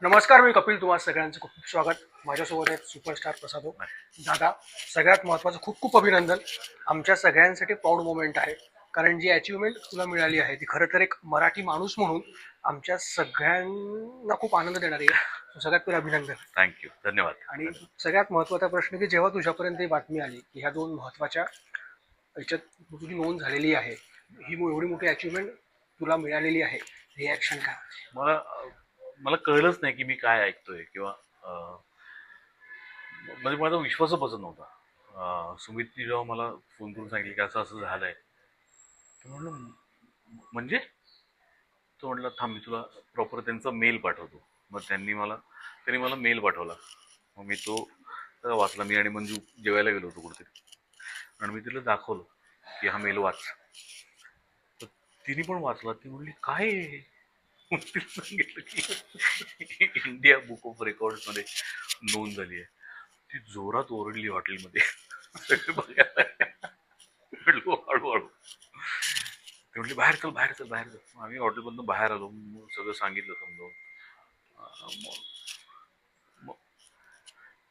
नमस्कार, मी कपिल. तुम्हा सगळ्यांचं खूप खूप स्वागत. माझ्यासोबत आहेत सुपरस्टार प्रसाद हो. दादा, सगळ्यात महत्त्वाचं खूप खूप अभिनंदन. आमच्या सगळ्यांसाठी प्राऊड मोमेंट आहे, कारण जी अचिव्हमेंट तुला मिळाली आहे ती खरं तर एक मराठी माणूस म्हणून आमच्या सगळ्यांना खूप आनंद देणारी आहे. सगळ्यात पहिलं अभिनंदन. थँक्यू, धन्यवाद. आणि सगळ्यात महत्त्वाचा प्रश्न की जेव्हा तुझ्यापर्यंत ही बातमी आली की ह्या दोन महत्त्वाच्या याच्यात तुझी नोंद झालेली आहे, ही एवढी मोठी अचिव्हमेंट तुला मिळालेली आहे, रिॲक्शन काय? मला मला कळलंच नाही की मी काय ऐकतोय किंवा अं, म्हणजे माझा विश्वासच बसत नव्हता. सुमितनी जेव्हा मला फोन करून सांगितलं की असं असं झालंय, तर म्हणलं म्हणजे तो म्हटलं थांब मी तुला प्रॉपर त्यांचा मेल पाठवतो. मग त्यांनी मला मेल पाठवला. मग मी तो वाचला. मी आणि मंजू जेवायला गेलो होतो कुठेतरी, आणि मी तिला दाखवलं की हा मेल वाच. तर तिने पण वाचला. ती म्हणली काय आहे हे? मग तिला सांगितलं की इंडिया बुक ऑफ रेकॉर्ड मध्ये नोंद झाली आहे. ती जोरात ओरडली हॉटेलमध्ये. सगळे बघायला म्हटलं हळूहळू. ती म्हटली बाहेर चल, बाहेर चल, बाहेर चल. मग आम्ही हॉटेलमधून बाहेर आलो. मग सगळं सांगितलं समजावून. मग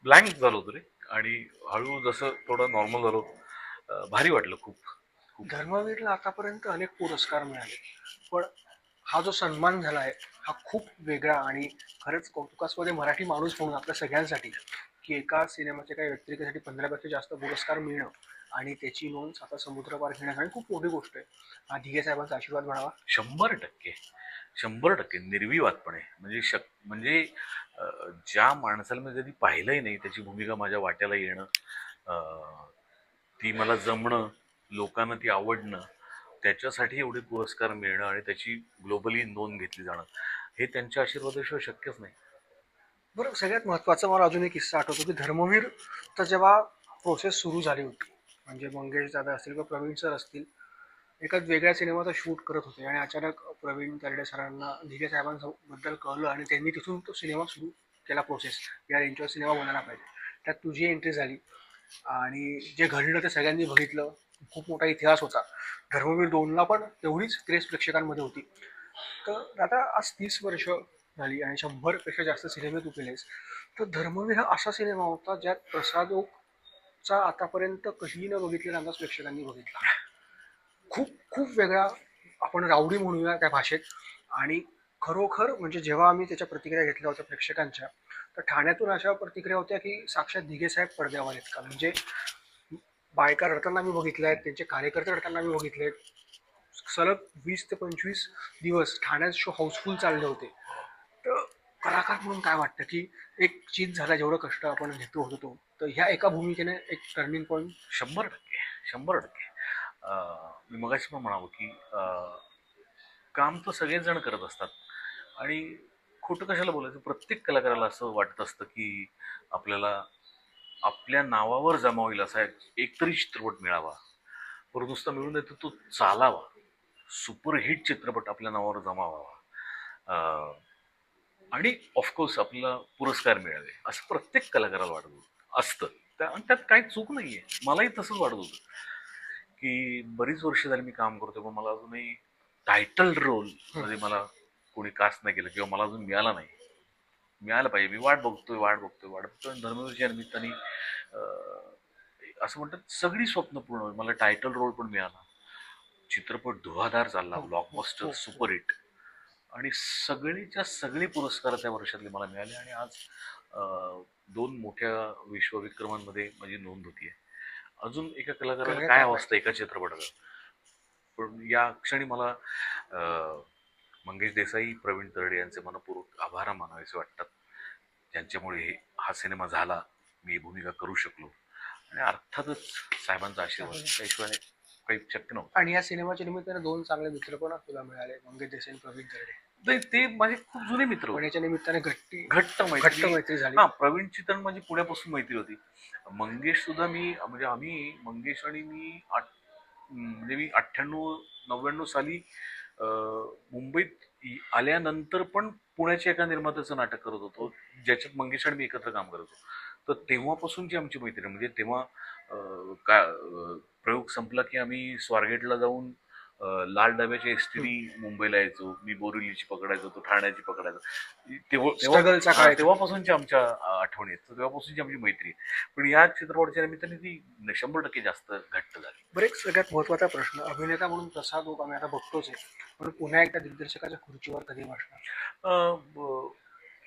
ब्लँक झालो होतो रे. आणि हळू जसं थोडं नॉर्मल झालो, भारी वाटलं खूप खूप. धर्मवीरला आतापर्यंत अनेक पुरस्कार मिळाले, पण हा जो सन्मान झाला आहे हा खूप वेगळा आणि खरंच कौतुकास्पद आहे मराठी माणूस म्हणून आपल्या सगळ्यांसाठी, की एका सिनेमाच्या काही व्यक्तिरेखेसाठी 15पेक्षा जास्त पुरस्कार मिळणं आणि त्याची नोंद साता समुद्रपार घेण्यासाठी खूप मोठी गोष्ट आहे. हा ढिगे साहेबांचा आशीर्वाद म्हणावा. 100%, 100% निर्विवादपणे. म्हणजे ज्या माणसाला मी कधी पाहिलंही नाही त्याची भूमिका माझ्या वाट्याला येणं, अं, ती मला जमणं, लोकांना ती आवडणं, त्याच्यासाठी एवढे पुरस्कार मिळणं आणि त्याची ग्लोबली नोंद घेतली जाणं, हे त्यांच्या आशीर्वादाशिवाय शक्यच नाही. बरं, सगळ्यात महत्त्वाचा मला अजून एक किस्सा आठवतो की धर्मवीर तर जेव्हा प्रोसेस सुरू झाली होती, म्हणजे मंगेश दादा असतील किंवा प्रवीण सर असतील, एका वेगळ्या सिनेमाचा शूट करत होते आणि अचानक प्रवीण तरडे सरांना ढिगे साहेबांबद्दल कळलं आणि त्यांनी तिथून तो सिनेमा सुरू केला. प्रोसेस या यांच्यावर सिनेमा बनायला पाहिजे, त्यात तुझी एंट्री झाली आणि जे घडलं ते सगळ्यांनी बघितलं. खूप मोठा इतिहास होता. धर्मवीर 2ला पण तेवढीच क्रेज प्रेक्षकांमध्ये होती. तर आता आज 30 वर्ष झाली आणि 100पेक्षा जास्त सिनेमे तू केलेस. तर धर्मवीर हा असा सिनेमा होता ज्यात प्रसादोगचा आतापर्यंत कधीही न बघितलेला अंदाज प्रेक्षकांनी बघितला. खूप खूप वेगळा, आपण रावडी म्हणूया त्या भाषेत. आणि खरोखर म्हणजे जेव्हा आम्ही त्याच्या प्रतिक्रिया घेतल्या होत्या प्रेक्षकांच्या, तर ठाण्यातून अशा प्रतिक्रिया होत्या की साक्षात दिघे साहेब पडद्यावर आहेत का. म्हणजे बायका रडताना मी बघितल्या आहेत, त्यांचे कार्यकर्ते रडताना मी बघितले आहेत. सलग 20 ते 25 दिवस ठाण्यात शो हाऊसफुल चालले होते. तर कलाकार म्हणून काय वाटतं की एक चीज झाला, जेवढं कष्ट आपण घेतो होतो तर ह्या एका भूमिकेने एक टर्निंग पॉईंट. 100%, 100%. मी मगाशी पण म्हणालो की काम तर सगळेच जण करत असतात, आणि खोटं कशाला बोलायचं. प्रत्येक कलाकाराला असं वाटत असतं की आपल्याला आपल्या नावावर जमा होईल असा एकतरी चित्रपट मिळावा. परंतु नुसता मिळून देतो तो चालावा, सुपरहिट चित्रपट आपल्या नावावर जमा व्हावा, आणि ऑफकोर्स आपल्याला पुरस्कार मिळावे, असं प्रत्येक कलाकाराला वाटत होतं असतं. आणि त्यात काही चूक नाहीये. मलाही तसंच वाटत होतं की बरीच वर्ष झाली मी काम करतोय, पण मला अजूनही टायटल रोल मध्ये मला कोणी कास्ट नाही केलं किंवा मला अजून मिळाला नाही. मिळालं पाहिजे. मी वाट बघतोय, वाट बघतोय, वाट बघतोय. आणि धर्मवीरच्या निमित्ताने असं म्हणतात सगळी स्वप्न पूर्ण होईल. मला टायटल रोल पण मिळाला. चित्रपट धुवाधार चालला, हो हो ब्लॉकबस्टर, हो हो. सुपरहिट. आणि सगळीच्या सगळे पुरस्कार त्या वर्षातले मला मिळाले. आणि आज दोन मोठ्या विश्वविक्रमांमध्ये माझी नोंद होतीये. अजून एका कलाकाराला करूया काय काय हवं असतं पाहिजे. एका चित्रपटाला. पण या क्षणी मला मंगेश देसाई, प्रवीण तरडे यांचे मनपूर्वक आभार मानावेसे वाटतात, ज्यांच्यामुळे हा सिनेमा झाला, मी ही भूमिका करू शकलो. आणि अर्थातच साहेबांचा आशीर्वाद, त्याशिवाय काही शक्य नव्हतं. आणि या सिनेमाच्या निमित्ताने दोन चांगले मित्र पण तुला मिळाले, मंगेश देसाई आणि प्रवीण तरडे. ते माझे खूप जुने मित्र पण होते. याच्या निमित्ताने घट्ट घट्ट मैत्री. मैत्री झाली. हा, प्रवीणची तर माझी पुण्यापासून मैत्री होती. मंगेश सुद्धा मी, म्हणजे मंगेश आणि मी म्हणजे मी 98-99 साली मुंबईत आल्यानंतर पण पुण्याच्या एका निर्मात्याचं नाटक करत होतो, ज्याच्यात मंगेश आणि मी एकत्र काम करत होतो. तर तेव्हापासूनची आमची मैत्री, म्हणजे तेव्हा प्रयोग संपला की आम्ही स्वारगेटला जाऊन लाल डब्याची एसटीनी मुंबईला यायचो. मी बोरिवलीची पकडायचो, तो ठाण्याची पकडायचो. तेव्हा तेव्हा स्ट्रगलचा हा, काळ तो. तेव्हापासूनच्या आमच्या आठवणी आहेत. तेव्हापासूनची आमची मैत्री आहे. पण या चित्रपटाच्या निमित्ताने ती 100% जास्त घट्ट झाली. बरं, एक सगळ्यात महत्त्वाचा प्रश्न, अभिनेता म्हणून तसा तो आम्ही आता बघतोच आहे, पण पुन्हा एकदा दिग्दर्शकाच्या खुर्चीवर कधी बसणार?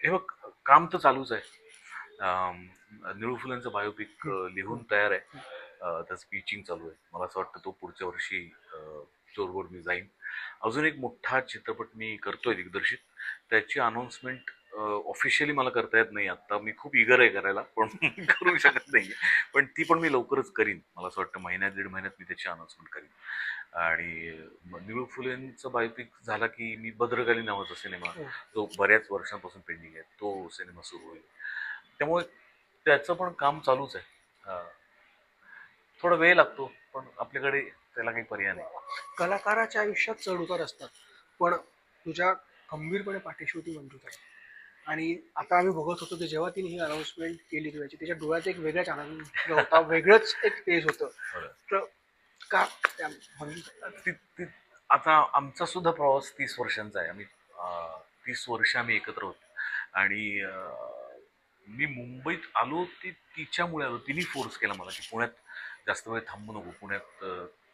हे बघ, काम तर चालूच आहे. निळू फुलेंचं बायोपिक लिहून तयार आहे. त्याचं पिचिंग चालू आहे. मला असं वाटतं तो पुढच्या वर्षी जोरवर मी जाईन. अजून एक मोठा चित्रपट मी करतोय दिग्दर्शित. त्याची अनाऊन्समेंट ऑफिशियली मला करता येत नाही आता. मी खूप इगर आहे करायला, पण करू शकत नाही. पण ती पण मी लवकरच करीन. मला असं वाटतं महिन्यात 1.5 महिन्यात मी त्याची अनाऊन्समेंट करीन. आणि निळू फुलेंचा बायोपिक झाला की मी भद्रकाली नावाचा सिनेमा, जो बऱ्याच वर्षांपासून पेंडिंग आहे, तो सिनेमा सुरू होईल. त्यामुळे त्याचं पण काम चालूच आहे. थोडा वेळ लागतो, पण आपल्याकडे त्याला काही पर्याय नाही. कलाकाराच्या आयुष्यात चढ उतार असतात, पण तुझ्या खंबीरपणे पाठीशी होती मंजूताई. आणि आता आम्ही बघत होतो की जेव्हा तिने ही अनाऊन्समेंट केली तेव्हाची तिच्या डोळ्यात एक वेगळाच आनंद होता, वेगळंच एक तेज होतं. बरं. तर का त्या मंजूताई? आता आमचा सुद्धा प्रवास 30 वर्षांचा आहे. 30 वर्ष आम्ही एकत्र होतो. आणि मी मुंबईत आलो ते तिच्यामुळे आलो. तिने फोर्स केला मला की पुण्यात जास्त वेळ थांबू नको, पुण्यात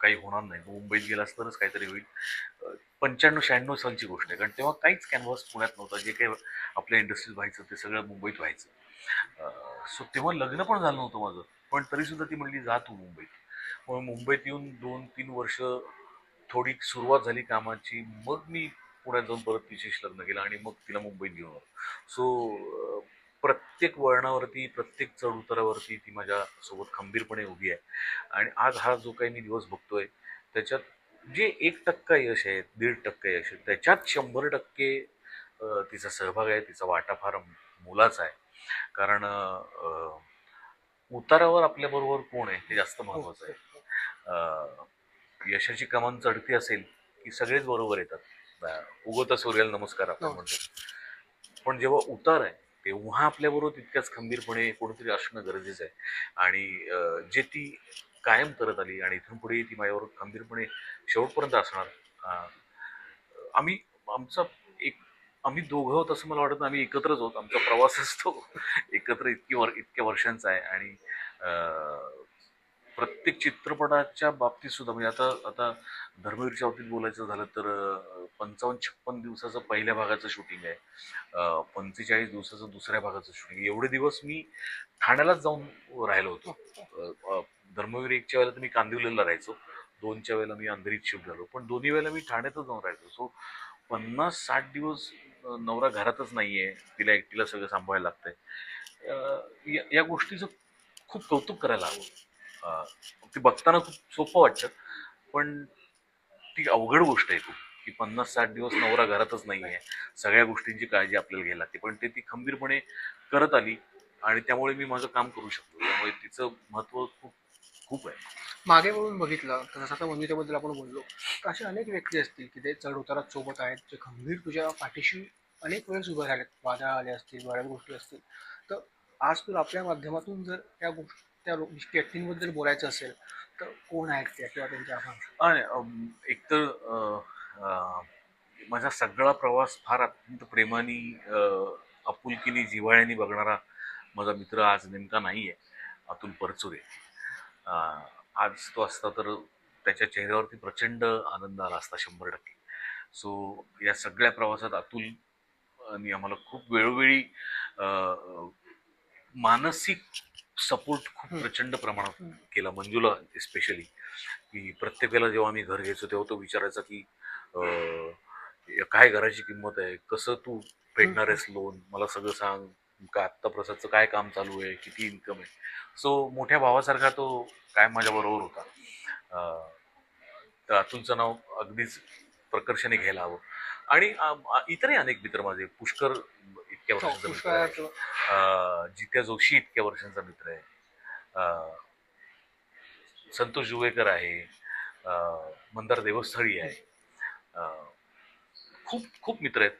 काही होणार नाही, मुंबईत गेलास तरच काहीतरी होईल. 95-96 सालची गोष्ट आहे, कारण तेव्हा काहीच कॅनव्हास पुण्यात नव्हता. जे काही आपल्या इंडस्ट्रीज व्हायचं ते सगळं मुंबईत व्हायचं. सो तेव्हा लग्न पण झालं नव्हतं माझं, पण तरीसुद्धा ती म्हणली जा तू मुंबईत. मग मुंबईत येऊन 2-3 वर्ष थोडी सुरुवात झाली कामाची. मग मी पुण्यात जाऊन परत तिच्याशी लग्न केलं आणि मग तिला मुंबईत घेऊन आलो. सो प्रत्येक वळणावरती, प्रत्येक चढउतारावरती ती माझ्या सोबत खंबीरपणे उभी आहे. आणि आज हा जो काही मी दिवस बघतोय त्याच्यात जे 1% यश आहे, 1.5% यश आहे, त्याच्यात 100% तिचा सहभाग आहे, तिचा वाटा फार मोलाचा आहे. कारण उतारावर आपल्याबरोबर कोण आहे हे जास्त हो, महत्वाचं हो, आहे. हो. यशाची कमान चढती असेल की सगळेच बरोबर येतात. उगवता सूर्याला नमस्कार आपण हो. म्हणतो. पण जेव्हा उतार आहे तेव्हा आपल्याबरोबर तितक्याच खंबीरपणे कोणीतरी असणं गरजेचं आहे. आणि जे ती कायम करत आली आणि इथून पुढे ती माझ्याबरोबर खंबीरपणे शेवटपर्यंत असणार. अं, आम्ही आमचा एक आम्ही दोघं आहोत असं मला वाटत नाही. आम्ही एकत्रच आहोत. आमचा प्रवासच तो एकत्र इतक्या वर्षांचा आहे. आणि प्रत्येक चित्रपटाच्या बाबतीत सुद्धा म्हणजे आता आता धर्मवीरच्या बाबतीत बोलायचं झालं तर 55-56 दिवसाचं पहिल्या भागाचं शूटिंग आहे. 45 दिवसाचं दुसऱ्या भागाचं शूटिंग. एवढे दिवस मी ठाण्यालाच जाऊन राहिलो होतो. धर्मवीर 1च्या वेळेला तर मी कांदिवलीला राहायचो, 2च्या वेळेला मी अंधेरीत शिफ्ट झालो, पण दोन्ही वेळेला मी ठाण्यातच जाऊन राहायचो. सो 50-60 दिवस नवरा घरातच नाहीये, तिला एकटीला सगळं सांभाळायला लागतंय. या गोष्टीचं खूप कौतुक करायला हवं. अं, ते बघताना खूप सोपं वाटतं, पण ती अवघड गोष्ट आहे खूप, की 50-60 दिवस नवरा घरातच नाहीये, सगळ्या गोष्टींची काळजी आपल्याला घ्यायला लागते. पण ते ती खंबीरपणे करत आली आणि त्यामुळे मी माझं काम करू शकतो. त्यामुळे तिचं महत्त्व खूप खूप आहे. मागे वळून बघितलं तर जसं आता मंजुताबद्दल आपण बोललो, तर असे अनेक व्यक्ती असतील की ते चढ उतारात सोबत आहेत, जे खंबीर तुझ्या पाठीशी अनेक वेळेस उभे राहिलेत, वादळ आले असतील, बऱ्याच गोष्टी असतील. तर आज तुला आपल्या माध्यमातून जर त्या गोष्टी, त्या व्यक्तींबद्दल बोलायचं असेल तर कोण आहेत त्या किंवा त्यांचे आभार? आणि एकतर माझा सगळा प्रवास फार अत्यंत प्रेमाने, आपुलकीने, जिव्हाळ्याने बघणारा माझा मित्र आज नेमका नाही आहे, अतुल परचुरे. आज तो असता तर त्याच्या चेहऱ्यावरती प्रचंड आनंद आला असता 100%. सो या सगळ्या प्रवासात अतुल आणि आम्हाला खूप वेळोवेळी मानसिक सपोर्ट खूप प्रचंड प्रमाणात केला. मंजूला स्पेशली, की प्रत्येक वेळेला जेव्हा आम्ही घर घ्यायचो तेव्हा तो विचारायचा की काय घराची किंमत आहे, कसं तू फेडणार आहेस लोन, मला सगळं सांग, का आत्ता प्रसादचं काय काम चालू आहे, किती इन्कम आहे. सो मोठ्या भावासारखा तो काय माझ्याबरोबर होता. अं, तर अतुलचं नाव अगदीच प्रकर्षाने घ्यायला हवं. आणि इतरही अनेक मित्र माझे, पुष्कर इतक्या हो, वर्षांचा मित्र आहे, पुष्कळाचं. जित्या जोशी इतक्या वर्षांचा मित्र आहे, संतोष जुवेकर आहे, मंदार देवस्थळी आहे. अं, खूप खूप मित्र आहेत.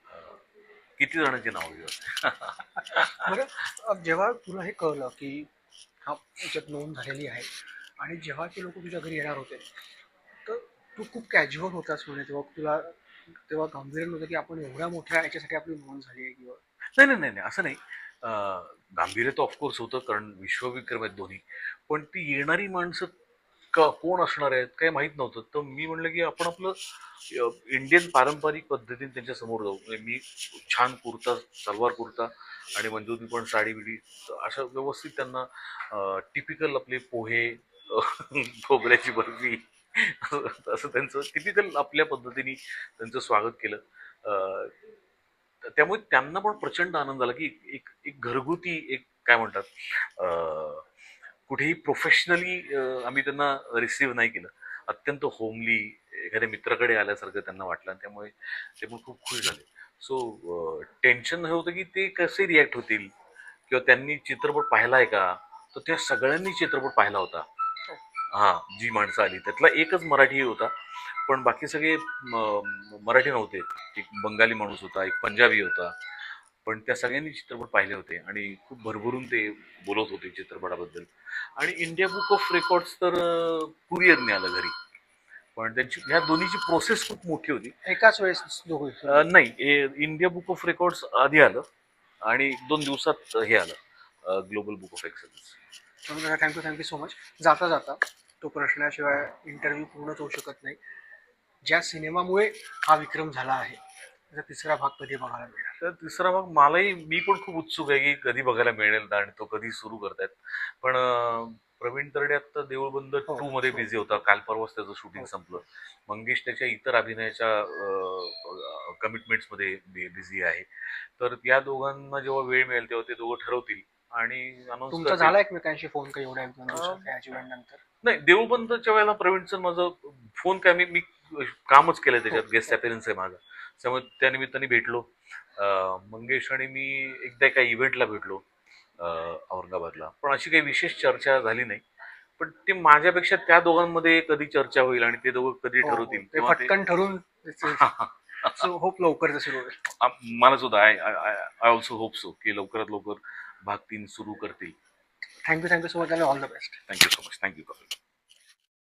अं, किती जणांची नाव घेऊ. बरं, जेव्हा तुला हे कळलं की हा याच्यात नोंद झालेली आहे आणि जेव्हा ते लोक तुझ्या घरी येणार होते, तर तू खूप कॅज्युअल होतास म्हणे तेव्हा तुला तेव्हा गांभीर्य नव्हतं की आपण एवढ्या मोठ्या याच्यासाठी आपली नोंद झाली आहे किंवा नाही नाही नाही नाही, असं नाही. गांभीर्य तर ऑफकोर्स होतं, कारण विश्वविक्रम आहेत दोन्ही. पण ती येणारी माणसं कोण असणार आहेत काही माहीत नव्हतं. तर मी म्हणलं की आपण आपलं इंडियन पारंपरिक पद्धतीने त्यांच्या समोर जाऊ. म्हणजे मी छान कुर्ता, सलवार कुर्ता, आणि मंजूनी पण साडी बिडी, अशा व्यवस्थित त्यांना टिपिकल आपले पोहे, खोबऱ्याची बर्फी, असं त्यांचं टिपिकल आपल्या पद्धतीने त्यांचं स्वागत केलं. अं, त्यामुळे त्यांना पण प्रचंड आनंद झाला की एक एक घरगुती, एक काय म्हणतात, अं, कुठेही प्रोफेशनली आम्ही त्यांना रिसीव्ह नाही केलं. अत्यंत होमली, एखाद्या मित्राकडे आल्यासारखं त्यांना वाटलं, आणि त्यामुळे ते पण खूप खुश झाले. सो टेन्शन हे होतं की ते कसे रिॲक्ट होतील, किंवा त्यांनी चित्रपट पाहिला आहे का. तर त्या सगळ्यांनी चित्रपट पाहिला होता. हां, जी माणसं आली त्यातला एकच मराठी होता, पण बाकी सगळे मराठी नव्हते. एक बंगाली माणूस होता, एक पंजाबी होता. पण त्या सगळ्यांनी चित्रपट पाहिले होते आणि खूप भरभरून ते बोलत होते चित्रपटाबद्दल. आणि इंडिया बुक ऑफ रेकॉर्ड्स तर कुरिअरने आलं घरी. पण त्यांची ह्या दोन्हीची प्रोसेस खूप मोठी होती. एकाच वेळेस दोघं सर्व. नाही, इंडिया बुक ऑफ रेकॉर्ड्स आधी आलं, आणि 1-2 दिवसात हे आलं, global book of excellence. Thank you so much. जाता जाता तो प्रश्नाशिवाय इंटरव्ह्यू पूर्णच होऊ शकत नाही. ज्या सिनेमामुळे हा विक्रम झाला आहे त्याचा तिसरा भाग कधी बघायला मिळणार? तर तिसरा भाग मलाही, मी पण खूप उत्सुक आहे की कधी बघायला मिळेल आणि तो कधी सुरू करतायत. पण प्रवीण तरडे आता देऊळबंद हो 2 मध्ये हो बिझी होता. काल परवाच त्याचं शूटिंग हो संपलं. मंगेश त्याच्या इतर अभिनयाच्या कमिटमेंट्समध्ये बिझी आहे. तर या दोघांना जेव्हा वेळ मिळेल तेव्हा ते दोघं ठरवतील आणि अनाऊन्स तुमचा करतील. झाला एकमेकांशी फोन काही एवढ्या 1-2 अं, दिवसात अचिव्हमेंट नंतर? नाही, देऊळबंदच्या वेळेला प्रवीणचं माझं फोन काय, मी मी कामच केलंय हो त्याच्यात, गेस्ट हो. अपीअरन्स आहे माझा. त्यामुळे त्या निमित्ताने भेटलो. मंगेश आणि मी एकदा एका इव्हेंटला भेटलो औरंगाबादला, पण अशी काही विशेष चर्चा झाली नाही. पण ते माझ्यापेक्षा त्या दोघांमध्ये कधी चर्चा होईल आणि ते दोघं कधी हो हो ठरवतील ते तेव्हा ते. फटकन ठरून सो होप लवकर सुरू होईल. मला सुद्धा I I also hope so की लवकरात लवकर भाग 3 सुरू करतील. थँक्यू सो मच आणि all the best. Thank you so much. Thank you.